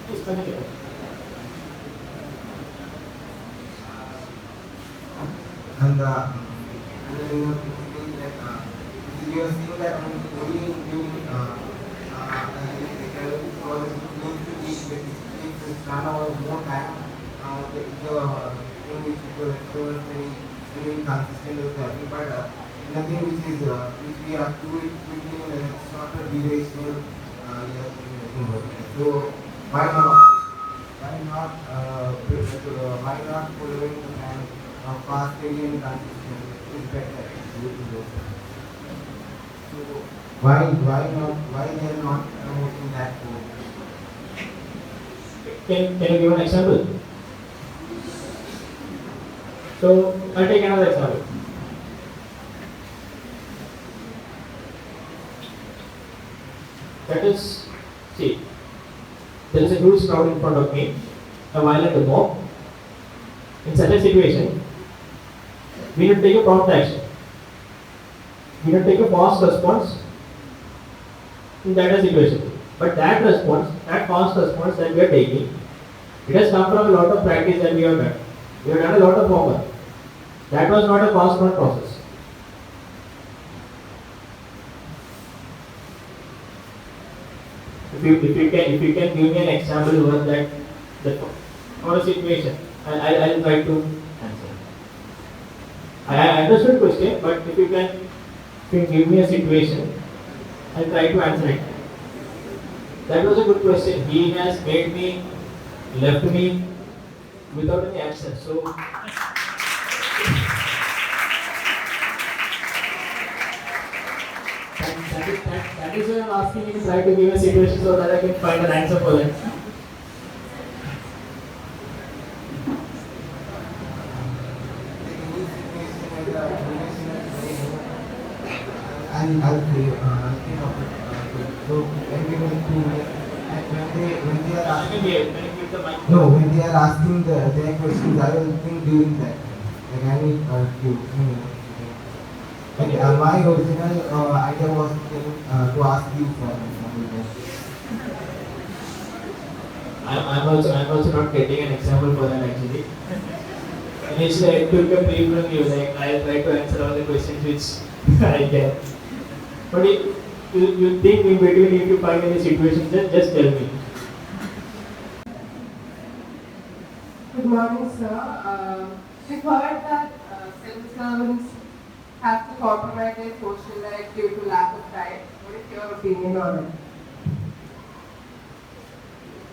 Please continue. and you know, basically that you are seeing that only during was going to be if Rana was more time, the thing which was very consistent with that, but nothing which we have to do it quickly and it's not a durational. So why not? Why not following and fast and consistent is better. So why they are not promoting that code? Can you give an example? So I'll take another example. That is, see, there is a huge crowd in front of me, a violent mob. In such a situation, we need to take a prompt action. We need to take a fast response in that situation. But that response, that fast response that we are taking, it has come from a lot of practice that we have done. We have done a lot of homework. That was not a fast run process. If you can give me an example of that or a situation, I'll try to answer. I understood the question, but if you can give me a situation, I'll try to answer it. That was a good question. He has left me without any answer. So that is why I'm asking you to try to give a situation so that I can find an answer for that. I'll think of it. So when we went to when they are asking when they are asking their questions, I will think during that. Like I need my original idea was to ask you for I'm also not getting an example for that actually. Initially I took a brief from you, like I'll try to answer all the questions which I can. But if you think in between if you find any situation, just tell me. Good morning, sir. We've heard that civil servants have to compromise their social life due to lack of time. What is your opinion on it?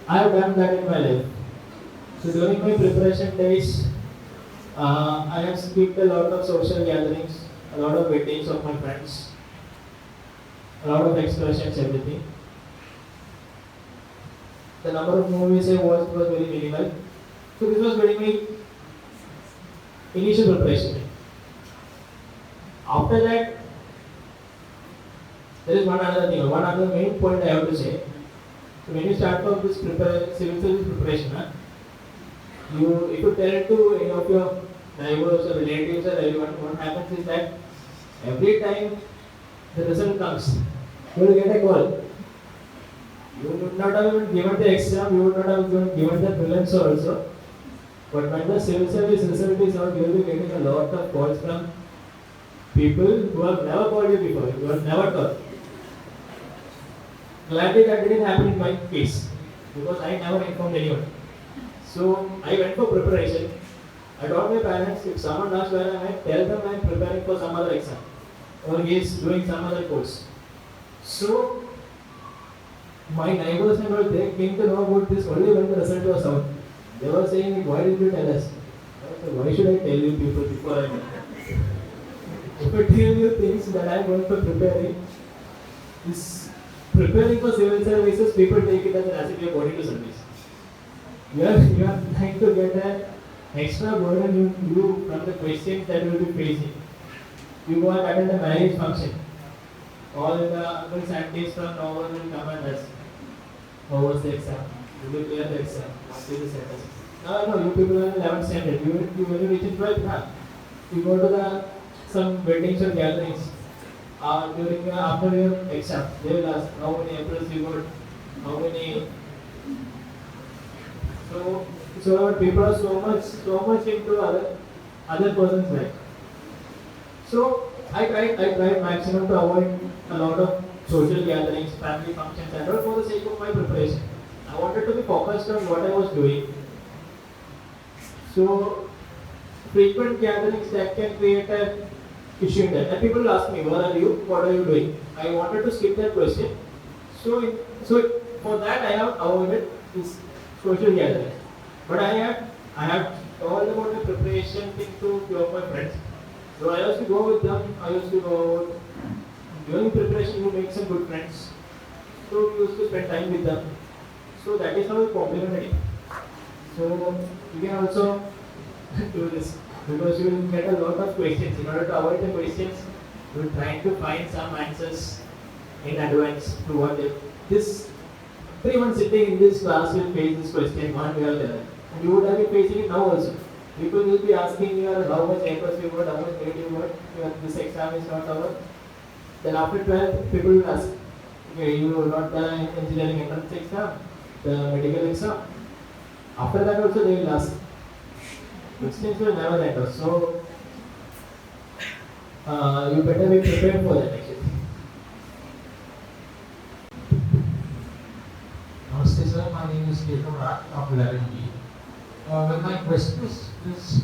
I have done that in my life. So during my preparation days, I have skipped a lot of social gatherings, a lot of weddings of my friends, a lot of excursions, everything. The number of movies I watched was very minimal. So this was during my initial preparation. After that, there is one other main point I have to say. So when you start off this civil service preparation, if you tell to any of your neighbors or relatives or everyone, what happens is that every time the result comes, you will get a call. You would not have even given the exam, you would not have even given the prelims also. But when the civil service result is out, you will be getting a lot of calls from people who have never called you before, who have never taught. Gladly that didn't happen in my case because I never informed anyone. So I went for preparation. I told my parents if someone asks where I am, tell them I am preparing for some other exam or he is doing some other course. So my neighbors and all they came to know about this only when the result was out. They were saying, why did you tell us? I said, why should I tell you people before I know? If I tell you things that I am going for preparing, is preparing for civil services, people take it as if you are going to service. You are trying to get an extra burden you from the questions that you will be facing. You go and attend a marriage function. All the uncles and aunties from Norway will come and ask, how was the exam? You will clear the exam. What is the status? No, you people are in 11th standard. You when you reach in 12th, you go to some weddings or gatherings. After your exam, they will ask how many Aprils you got, how many. So our people are so much into other person's life. So I tried maximum to avoid a lot of social gatherings, family functions, and all for the sake of my preparation. I wanted to be focused on what I was doing. So frequent gatherings that can create an issue in that. And people will ask me, where are you? What are you doing? I wanted to skip that question. So for that I have avoided this social gathering. But I have told about the preparation thing to few of my friends. So I used to go with them. I used to go during preparation. You make some good friends. So we used to spend time with them. So that is how we complemented it. So you can also do this because you will get a lot of questions. In order to avoid the questions, you will try to find some answers in advance to what this everyone sitting in this class will face this question one way or the other. And you would have been facing it now also. People will be asking you how much papers you got, how much grade you got, this exam is not over. Then after 12, people will ask, okay, you not the engineering entrance exam, the medical exam. After that also they will ask. Questions will never enter. So you better be prepared for that actually. Namaste sir, my name is Ketan of 11B. Well, my question is,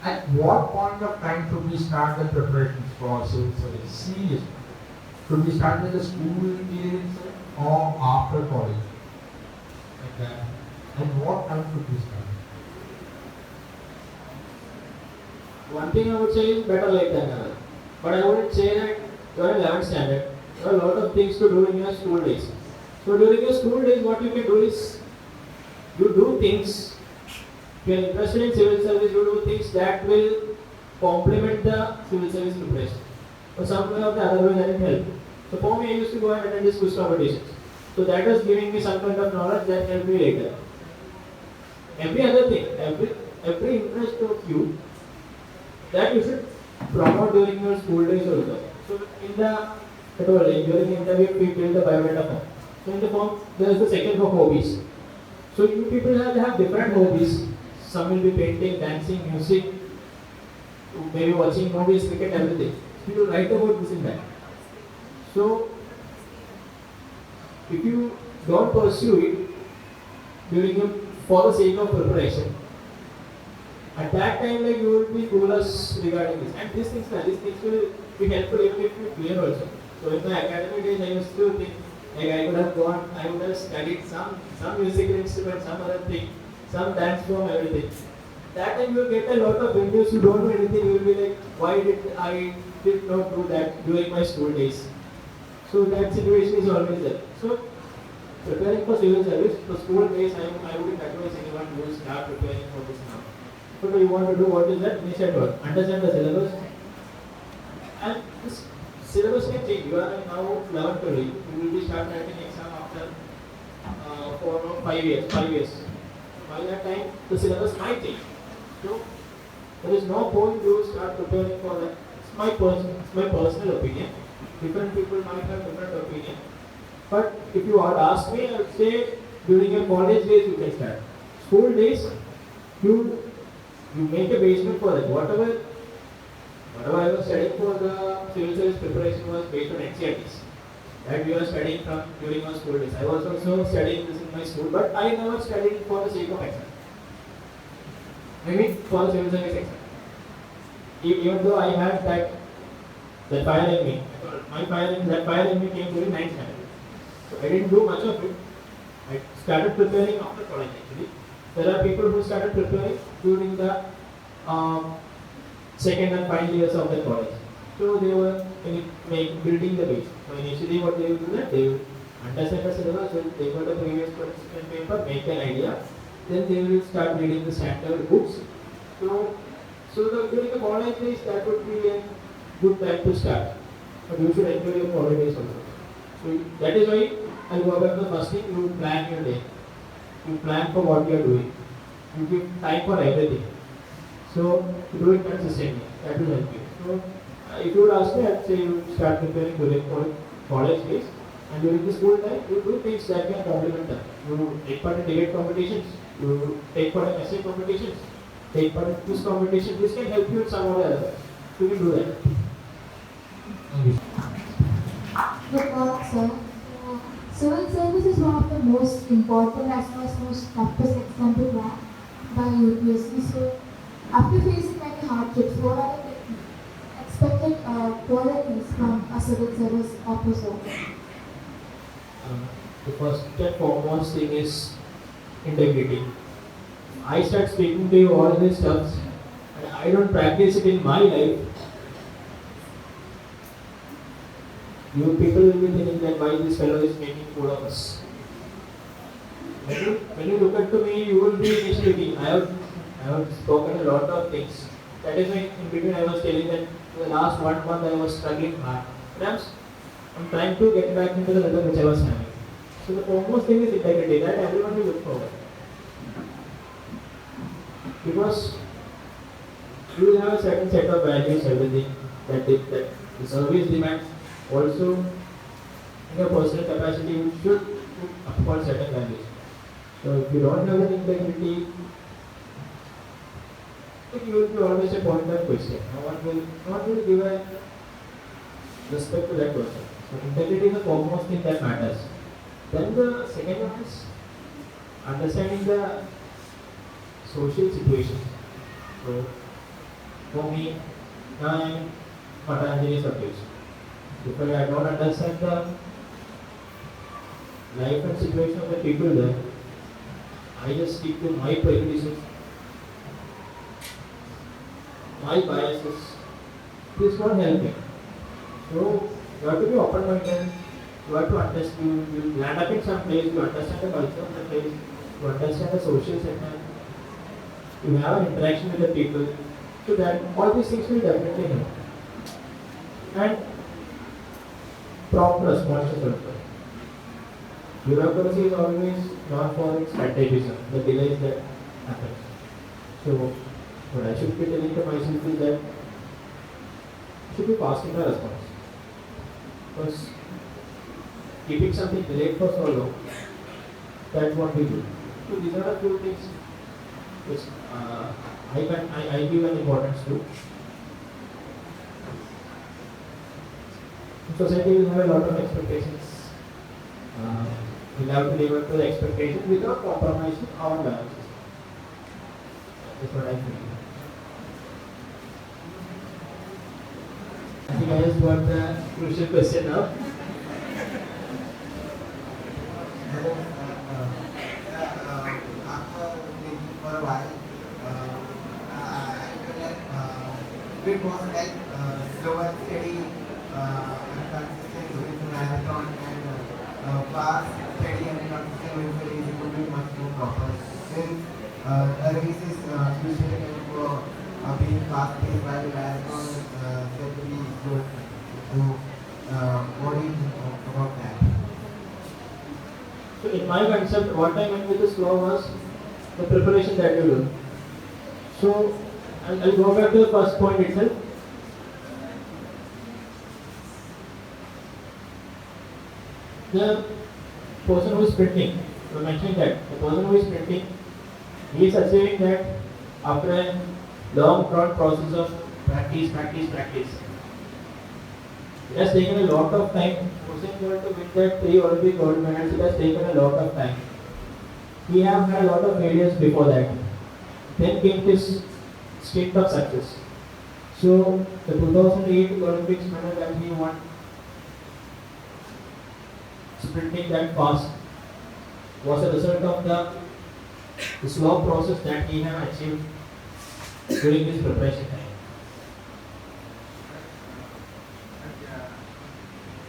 at what point of time should we start the preparations for civil service? Seriously. Should we start with the school period or after college? Like that. And what time should we start? One thing I would say is better late than never. But I wouldn't say that you are in 11th standard. There are a lot of things to do in your school days. So during your school days, what you can do is, you do things. If you are interested in civil service, you do things that will complement the civil service preparation. Or some way or the other way that it help. So for me, I used to go and attend these quiz competitions. So that was giving me some kind of knowledge that helped me later. Every other thing, every interest of you, that you should promote during your school days also. So during the interview, we fill the biodata form. So in the form, there is the section for hobbies. So you people have different hobbies. Some will be painting, dancing, music, maybe watching movies, cricket, everything. So you write about this in that. So if you don't pursue it for the sake of preparation, at that time you will be clueless regarding this. And these things will be helpful even if you clear also. So in my academic days, I used to think like I would have studied some musical instrument, some other thing, some dance form, everything. That time you will get a lot of videos, you don't know anything, you will be like, why did I not do that during my school days? So that situation is always there. So preparing for civil service, for school days, I wouldn't advise anyone to start preparing for this now. What do you want to do? What is that? Understand the syllabus. And this syllabus can change. You are now 11th grade. You will be start writing exam after 5 years. By that time, the syllabus might change. So there is no point to start preparing for that. It's my personal opinion. Different people might have different opinion. But if you would ask me, I would say during your college days you can start. School days, you make a basement for that. Whatever I was studying for the civil service preparation was based on NCRTs. That we were studying from during my school days. I was also studying this in my school, but I never studied for the sake of exam. I mean for the civil service exam. Even though I had that fire in me, that fire in me came during 9th standard. So I didn't do much of it. I started preparing after college actually. There are people who started preparing during the second and final years of the college. So they were building the base. So initially what they will do that they will understand the syllabus, they got the previous question paper, make an idea, then they will start reading the standard books. During the college days that would be a good time to start. But you should enjoy your college days also. So that is why I go back to the first thing, you plan your day. You plan for what you are doing. You give time for everything. So do it consistently. That will help you. So if you would ask me, I'd say you start preparing during college days, and during the school time, you do things that can complement them. You take part in debate competitions, you take part in essay competitions, take part in quiz competitions. This can help you in some or the other. So you can do that. Good morning, sir. Civil service is one of the most important as well as most toughest exam to crack by UPSC. So, after facing many hardships, what are the expected qualities from a civil service officer? The first and foremost thing is integrity. I start speaking to you all these stuff, and I don't practice it in my life. You people will be thinking that why this fellow is making fool of us. When you look at to me, you will be initiating. I have spoken a lot of things. That is why in between I was telling that for the last 1 month I was struggling hard. But I'm trying to get back into the rhythm which I was having. So the foremost thing is integrity. That everyone will look forward. Because you will have a certain set of values, everything that the service demands. Also, in your personal capacity, you should uphold certain values. So if you don't have an integrity, you will be always a point of question. No one will give a respect to that person. So integrity is the foremost thing that matters. Then the second one is understanding the social situation. So for me, now I am in Mattancherry subjects. If I don't understand the life and situation of the people there, I just stick to my prejudices, my biases. This won't help me. So you have to be open-minded. You have to understand. You land up in some place. You understand the culture of the place. You understand the social setup. You have an interaction with the people. So that all these things will definitely help. And proper response to conflict. Bureaucracy is always known for its strategism, the delays that happen. So, what I should be telling to myself is that I should be fast in my response. Because keeping something delayed for so long, that won't be good. So, these are a few things which I give an importance to. Society will have a lot of expectations. We'll have to live up to the expectations without compromising our values. That's what I feel. I think I just got the crucial question now. After thinking for a while, I feel like it was like slow and steady and consistent with the marathon and fast, steady and consistent with the race would be much more proper. Since a race is usually meant for being fast paced while the marathon is said to be slow. So, what do you think about that? So in my concept, what I meant with the slow was the preparation that you do. So I'll go back to the first point itself. the person who is sprinting, you mentioning that the person who is sprinting, he is achieving that after a long drawn process of practice. It has taken a lot of time. Usain Bolt to win that 3 Olympic gold medals, it has taken a lot of time. He have had a lot of failures before that. Then came this streak of success. So the 2008 Olympics medal that he won, sprinting that fast, was a result of the slow process that he have achieved during his preparation time.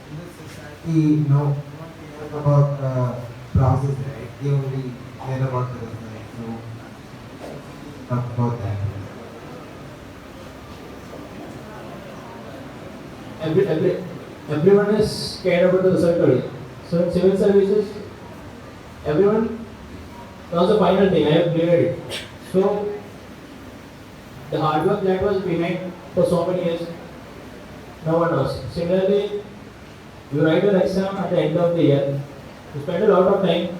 In this society, no one cares about the process, right? They only care about the result. So, talk about that. Everyone is cared about the result only. So in civil services, everyone knows the final thing. I have cleared it. So the hard work that was behind for so many years, no one knows. Similarly, you write your exam at the end of the year. You spend a lot of time.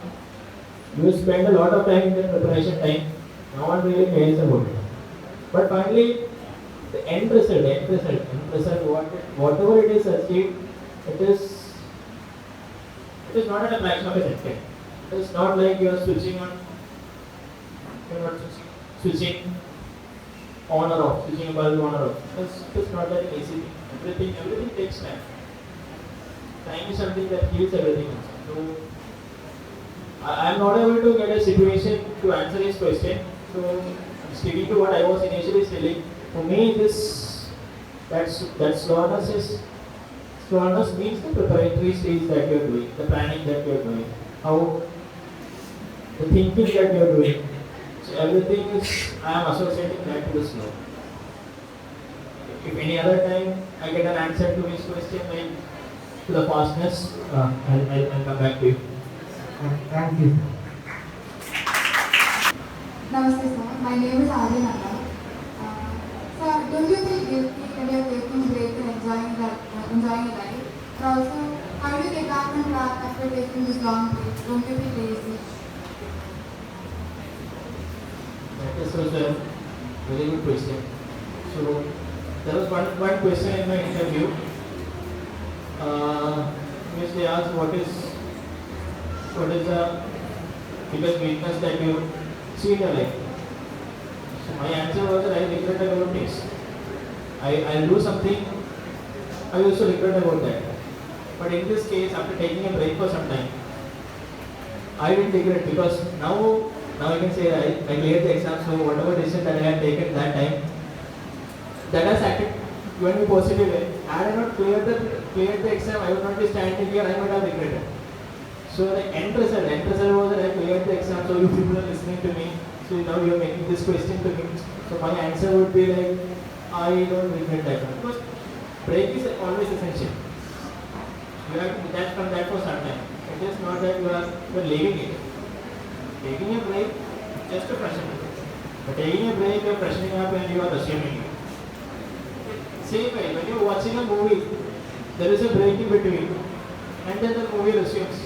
You spend a lot of time in the preparation time. No one really cares about it. But finally, the end result, whatever it is achieved, it is not at a fraction of a second. It is not like you are switching on, you are not switching on or off, switching a bulb on or off. It's not that easy thing. Everything takes time. Time is something that heals everything. So I am not able to get a situation to answer this question. So I'm sticking to what I was initially saying. For me, that slowness means the preparatory stage that you are doing, the planning that you are doing, how the thinking that you are doing. So everything is, I am associating that to the slow. If any other time I get an answer to this question, like to the fastness, I'll come back to you. Thank you. Namaste sir, my name is Arun K. Sir, don't you feel guilty when you're taking a break and enjoying your life? And also, how do you get back on track after taking this long break? Don't you feel lazy? That is also a very good question. So there was one question in my interview. Which they asked what is the biggest weakness that you see in your life. So my answer was that I regret about things. I'll do something, I also regret about that. But in this case, after taking a break for some time, I didn't regret because now I can say I cleared the exam. So whatever decision that I had taken that time, that has acted even me positively. Had I not cleared the exam, I would not be standing here. I might have regretted. So the end result was that I cleared the exam. So you people are listening to me. So now you are making this question to me. So my answer would be like, I don't regret that one. Because break is always essential. You have to detach from that for some time. It is not that you are leaving it. Taking a break just to freshen up. But taking a break, you are freshening up and you are resuming it. Same way, when you are watching a movie, there is a break in between and then the movie resumes.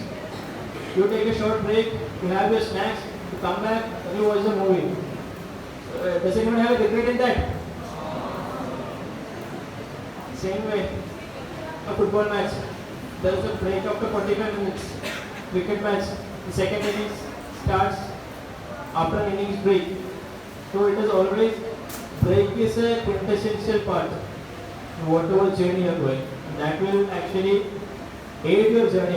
You take a short break, you have your snacks, you come back and you watch the movie. Does anyone have a regret in that? Same way, a football match, there is a break after 45 minutes. Cricket match, the second innings starts after an innings break. So it is always, break is a quintessential part of whatever journey you are going. That will actually aid your journey.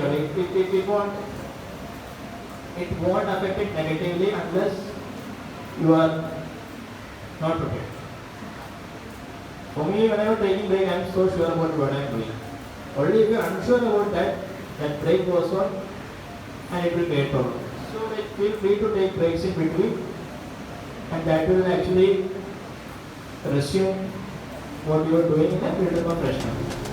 It won't affect it negatively unless you are not prepared. For me, when I was taking break, I am so sure about what I am doing. Only if you are unsure about that break goes on and it will create problems. So feel free to take breaks in between and that will actually resume what you are doing in a freedom of freshness.